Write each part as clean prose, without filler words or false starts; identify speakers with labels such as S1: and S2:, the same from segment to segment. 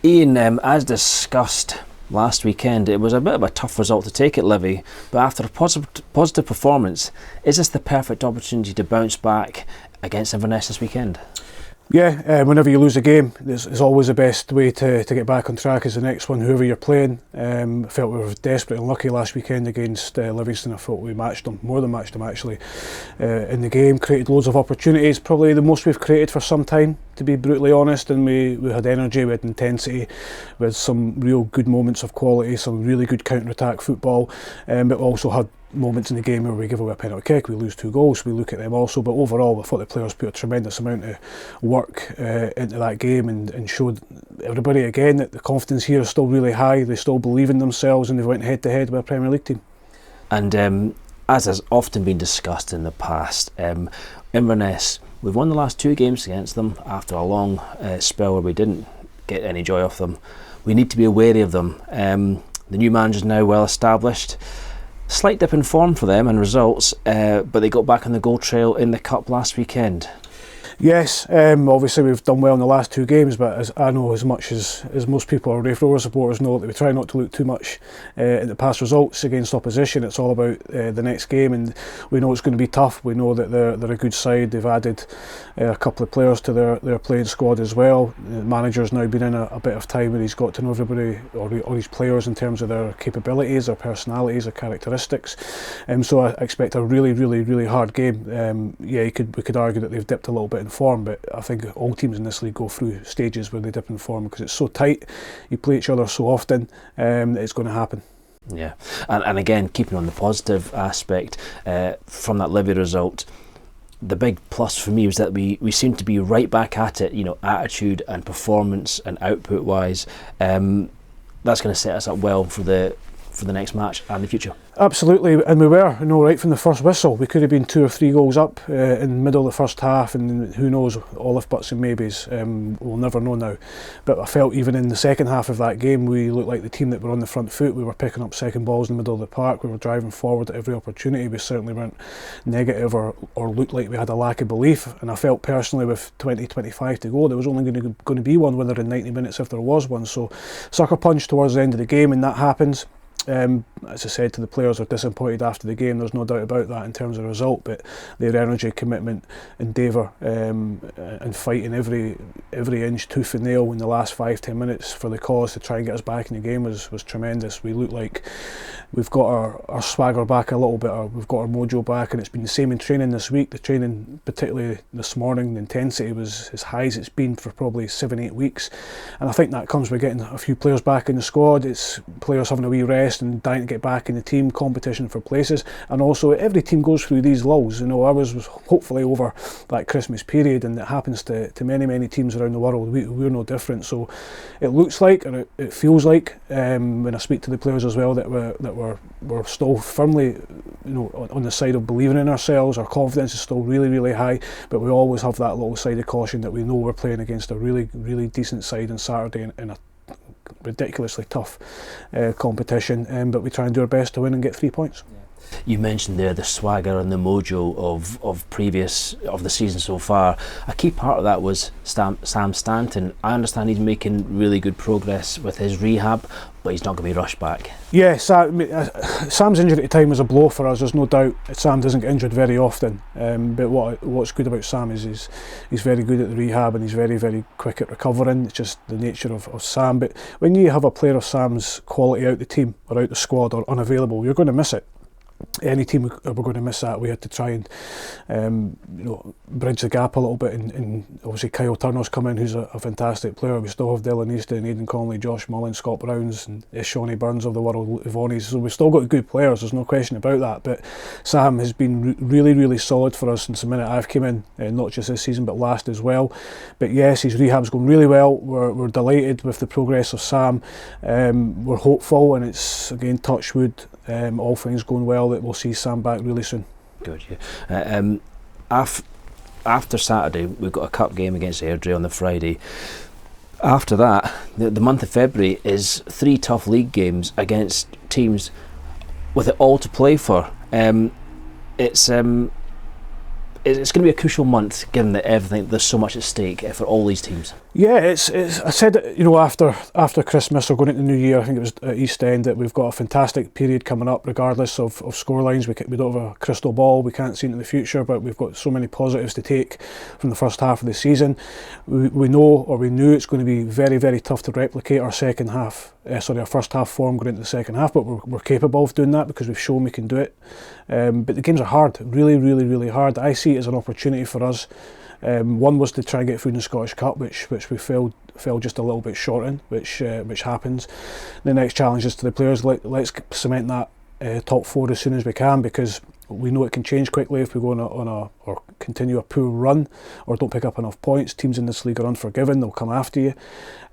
S1: Ian, as discussed last weekend, it was a bit of a tough result to take at Livy, but after a positive performance, is this the perfect opportunity to bounce back against Inverness this weekend?
S2: Yeah, whenever you lose a game, it's always the best way to get back on track is the next one, whoever you're playing. I felt we were desperate and lucky last weekend against Livingston. I thought we matched them, more than matched them actually, in the game. Created loads of opportunities, probably the most we've created for some time, to be brutally honest, and we had energy, we had intensity, we had some real good moments of quality, some really good counter-attack football, but we also had moments in the game where we give away a penalty kick, we lose 2 goals, we look at them also, but overall I thought the players put a tremendous amount of work into that game and showed everybody again that the confidence here is still really high, they still believe in themselves, and they went head to head with a Premier League team.
S1: And as has often been discussed in the past, Inverness, we've won the last 2 games against them after a long spell where we didn't get any joy off them. We need to be wary of them. The new manager is now well established. Slight dip in form for them and results, but they got back on the goal trail in the Cup last weekend.
S2: Yes, obviously we've done well in the last 2 games, but as I know, as much as most people or Raith Rovers supporters know, that we try not to look too much at the past results against opposition. It's all about the next game, and we know it's going to be tough. We know that they're a good side. They've added a couple of players to their playing squad as well. The manager's now been in a bit of time where he's got to know everybody or his players in terms of their capabilities, their personalities, their characteristics. So I expect a really hard game. Yeah, we could argue that they've dipped a little bit in form, but I think all teams in this league go through stages where they dip in form because it's so tight, you play each other so often, that it's going to happen.
S1: Yeah, and again, keeping on the positive aspect from that Livy result, the big plus for me was that we seem to be right back at it, attitude and performance and output wise. That's going to set us up well for the next match and the future.
S2: Absolutely, and we were, right from the first whistle. We could have been 2 or 3 goals up in the middle of the first half, and who knows, all if buts and maybes. We'll never know now. But I felt even in the second half of that game, we looked like the team that were on the front foot. We were picking up second balls in the middle of the park. We were driving forward at every opportunity. We certainly weren't negative or looked like we had a lack of belief. And I felt personally, with 20-25 to go, there was only going to be one winner in 90 minutes if there was one. So sucker punch towards the end of the game, and that happens. As I said to the players, are disappointed after the game, there's no doubt about that in terms of the result, but their energy, commitment, endeavour and fighting every inch tooth and nail in the last 5-10 minutes for the cause to try and get us back in the game was tremendous. We look like we've got our swagger back a little bit, we've got our mojo back, and it's been the same in training this week. The training, particularly this morning, the intensity was as high as it's been for probably 7-8 weeks, and I think that comes with getting a few players back in the squad. It's players having a wee rest and dying to get back in the team, competition for places, and also every team goes through these lulls. I was hopefully over that Christmas period, and it happens to many teams around the world. We're no different. So it looks like, and it feels like, when I speak to the players as well, that we're still firmly on the side of believing in ourselves. Our confidence is still really high, but we always have that little side of caution that we know we're playing against a really decent side on Saturday in a ridiculously tough competition, but we try and do our best to win and get 3 points.
S1: You mentioned there the swagger and the mojo of the season so far. A key part of that was Sam Stanton. I understand he's making really good progress with his rehab, but he's not going to be rushed back. Yeah,
S2: Sam's injury time was a blow for us, there's no doubt. Sam doesn't get injured very often, but what's good about Sam is he's very good at the rehab, and he's very quick at recovering. It's just the nature of Sam. But when you have a player of Sam's quality out the team or out the squad or unavailable, you're going to miss it. Any team we're going to miss that. We had to try and bridge the gap a little bit, and obviously Kyle Turner's come in, who's a fantastic player. We still have Dylan Easton, Aidan Connolly, Josh Mullen, Scott Browns, and Shawnee Burns of the world, Ivonies. So we've still got good players, there's no question about that. But Sam has been really solid for us since the minute I've come in, not just this season but last as well. But yes, his rehab's going really well. We're delighted with the progress of Sam. We're hopeful, and it's again touch wood, all things going well, that we'll see Sam back really soon.
S1: Good, yeah. After Saturday, we've got a cup game against Airdrie on the Friday. After that, the month of February is 3 tough league games against teams with it all to play for. It's going to be a crucial month, given that there's so much at stake for all these teams.
S2: Yeah, it's. I said, after Christmas or going into the New Year, I think it was at East End, that we've got a fantastic period coming up, regardless of scorelines. We don't have a crystal ball, we can't see into the future, but we've got so many positives to take from the first half of the season. We knew it's going to be very, very tough to replicate our our first half form going into the second half, but we're capable of doing that because we've shown we can do it. But the games are hard, really, really, really hard. I see it as an opportunity for us. One was to try and get through in the Scottish Cup, which we fell just a little bit short in, which happens. The next challenge is to the players. Let's cement that top four as soon as we can, because we know it can change quickly if we go or continue a poor run or don't pick up enough points. Teams in this league are unforgiving, they'll come after you.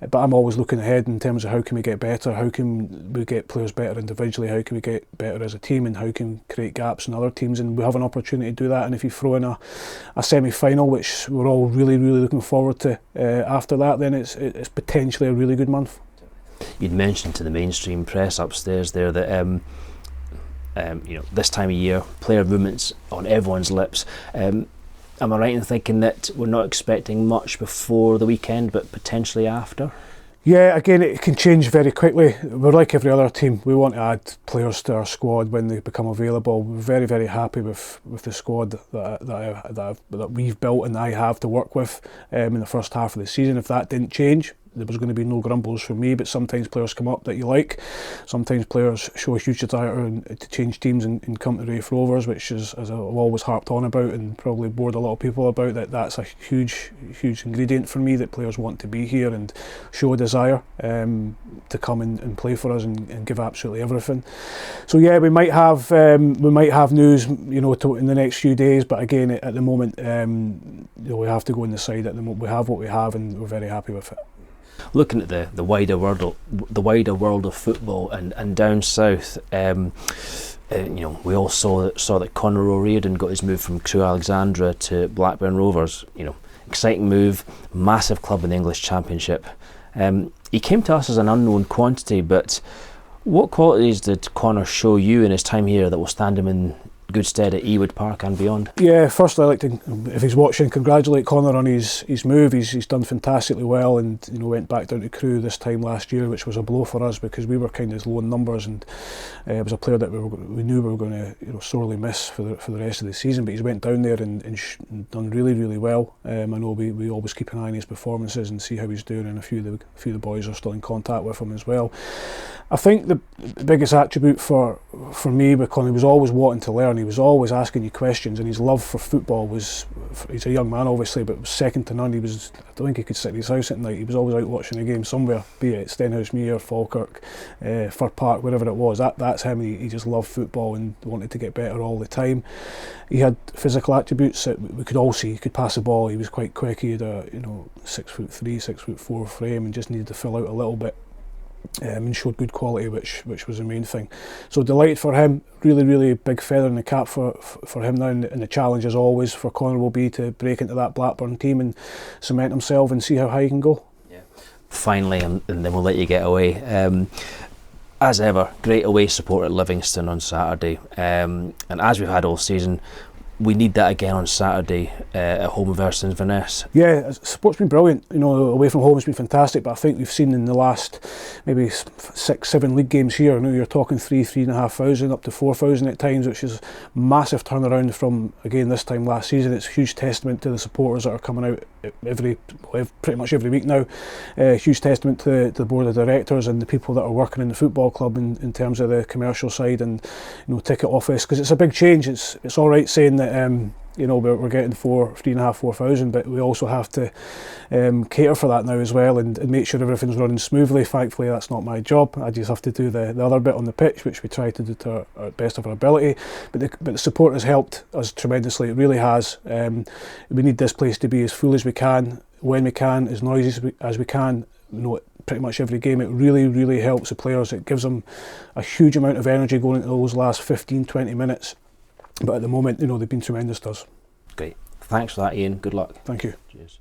S2: But I'm always looking ahead in terms of how can we get better, how can we get players better individually, how can we get better as a team, and how can we create gaps in other teams, and we have an opportunity to do that. And if you throw in a semi-final, which we're all really, really looking forward to after that, then it's potentially a really good month.
S1: You'd mentioned to the mainstream press upstairs there that this time of year, player movements on everyone's lips. Am I right in thinking that we're not expecting much before the weekend, but potentially after?
S2: Yeah, again, it can change very quickly. We're like every other team. We want to add players to our squad when they become available. We're very, very happy with the squad that we've built and I have to work with in the first half of the season. If that didn't change, there was going to be no grumbles from me, but sometimes players come up that you like. Sometimes players show a huge desire to change teams and come to Raith Rovers, which is, as I've always harped on about and probably bored a lot of people about, that's a huge ingredient for me, that players want to be here and show a desire to come and play for us and give absolutely everything. So yeah, we might have news, in the next few days, but again, at the moment, we have to go on the side. At the moment, we have what we have, and we're very happy with it.
S1: Looking at the wider world of football and down south, we all saw that Conor O'Riordan got his move from Crewe Alexandra to Blackburn Rovers. Exciting move, massive club in the English Championship. He came to us as an unknown quantity, but what qualities did Conor show you in his time here that will stand him in good stead at Ewood Park and beyond? Yeah, firstly, I'd like to, if he's watching, congratulate Conor on his move. He's done fantastically well, and went back down to Crewe this time last year, which was a blow for us because we were kind of low in numbers, and it was a player that we knew we were going to sorely miss for the rest of the season. But he's went down there and done really, really well. I know we always keep an eye on his performances and see how he's doing, and a few of the boys are still in contact with him as well. I think the biggest attribute for me with Conor, he was always wanting to learn. He was always asking you questions, and his love for football was, he's a young man obviously, but was second to none. I don't think he could sit in his house at night. He was always out watching a game somewhere, be it Stenhousemuir, Falkirk, Fir Park, wherever it was. That's him. He just loved football and wanted to get better all the time. He had physical attributes that we could all see. He could pass the ball. He was quite quick. He had a 6'3", 6'4" frame, and just needed to fill out a little bit. And showed good quality, which was the main thing. So delighted for him. Really, really big feather in the cap for him now. And the challenge, as always, for Conor will be to break into that Blackburn team and cement himself and see how high he can go. Yeah. Finally, and then we'll let you get away. As ever, great away support at Livingston on Saturday. And as we've had all season, we need that again on Saturday at home versus Inverness. Yeah, support's been brilliant. Away from home has been fantastic, but I think we've seen in the last maybe 6-7 league games here, I know you're talking 3,500 up to 4,000 at times, which is massive turnaround from, again, this time last season. It's a huge testament to the supporters that are coming out pretty much every week now. Huge testament to the board of directors and the people that are working in the football club in terms of the commercial side and ticket office, because it's a big change. It's all right saying that we're getting 3,500, 4,000, but we also have to cater for that now as well and make sure everything's running smoothly. Thankfully, that's not my job. I just have to do the other bit on the pitch, which we try to do to our best of our ability. But the support has helped us tremendously. It really has. We need this place to be as full as we can, when we can, as noisy as we can. Pretty much every game. It really, really helps the players. It gives them a huge amount of energy going into those last 15-20 minutes. But at the moment, they've been tremendous to us. Great. Thanks for that, Ian. Good luck. Thank you. Cheers.